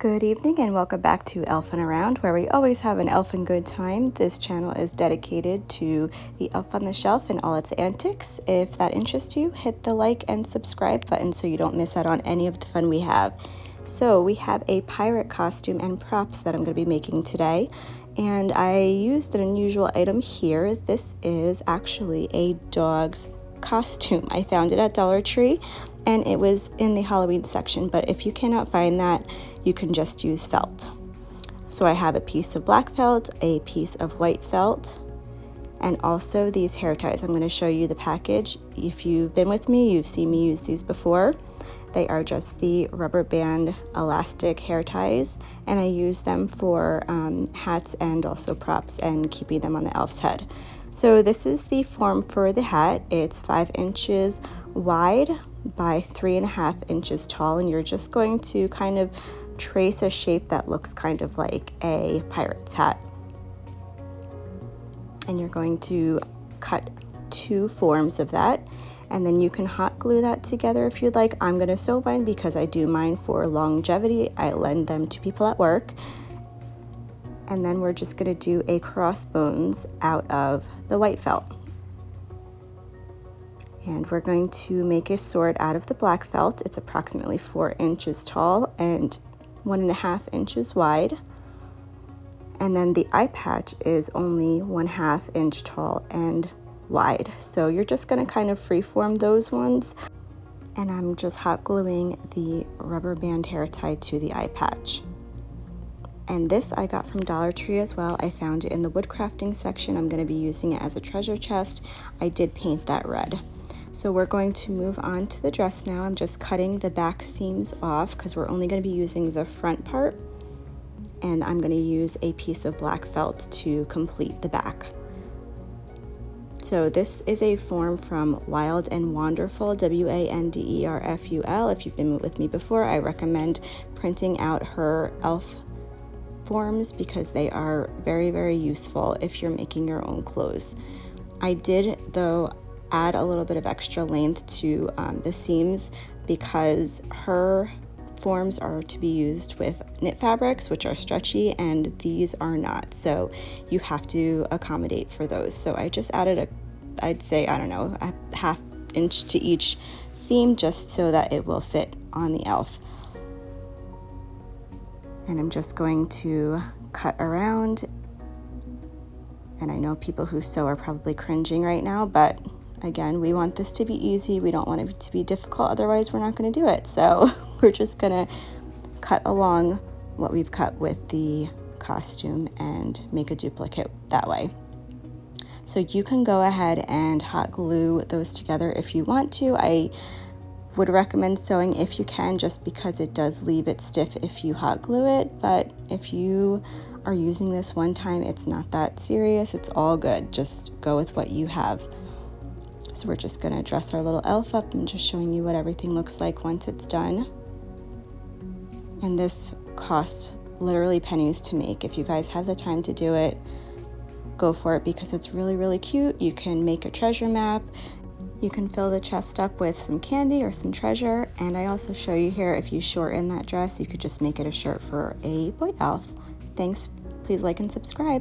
Good evening and welcome back to Elfin Around, where we always have an elfin good time. This channel is dedicated to the elf on the shelf and all its antics. If that interests you, hit the like and subscribe button so you don't miss out on any of the fun we have. So we have a pirate costume and props that I'm going to be making today, and I used an unusual item here. This is actually a dog's costume. I found it at Dollar Tree and it was in the Halloween section, but if you cannot find that, you can just use felt. So I have a piece of black felt, a piece of white felt, and also these hair ties. I'm going to show you the package. If you've been with me, you've seen me use these before. They are just the rubber band elastic hair ties, and I use them for hats and also props and keeping them on the elf's head. So this is the form for the hat. It's 5 inches wide by 3.5 inches tall, and you're just going to kind of trace a shape that looks kind of like a pirate's hat. And you're going to cut 2 forms of that, and then you can hot glue that together if you'd like. I'm going to sew mine because I do mine for longevity. I lend them to people at work. And then we're just going to do a crossbones out of the white felt. And we're going to make a sword out of the black felt. It's approximately 4 inches tall and 1.5 inches wide. And then the eye patch is only 1/2 inch tall and wide. So you're just going to kind of freeform those ones. And I'm just hot gluing the rubber band hair tie to the eye patch. And this I got from Dollar Tree as well. I found it in the wood crafting section. I'm going to be using it as a treasure chest. I did paint that red. So we're going to move on to the dress now. I'm just cutting the back seams off because we're only going to be using the front part. And I'm going to use a piece of black felt to complete the back. So this is a form from Wild and Wanderful, Wanderful. If you've been with me before, I recommend printing out her elf forms because they are very, very useful if you're making your own clothes. I did, though, add a little bit of extra length to the seams because her forms are to be used with knit fabrics, which are stretchy, and these are not. So you have to accommodate for those. So I just added I'd say, I don't know, a 1/2 inch to each seam just so that it will fit on the elf. And I'm just going to cut around. And I know people who sew are probably cringing right now, but again, we want this to be easy. We don't want it to be difficult, otherwise we're not going to do it. So we're just going to cut along what we've cut with the costume and make a duplicate that way. So you can go ahead and hot glue those together if you want to. I would recommend sewing if you can, just because it does leave it stiff if you hot glue it. But if you are using this one time, it's not that serious. It's all good. Just go with what you have. So we're just going to dress our little elf up and just showing you what everything looks like once it's done. And this costs literally pennies to make. If you guys have the time to do it, go for it because it's really, really cute. You can make a treasure map. You can fill the chest up with some candy or some treasure. And I also show you here, if you shorten that dress, you could just make it a shirt for a boy elf. Thanks. Please like and subscribe.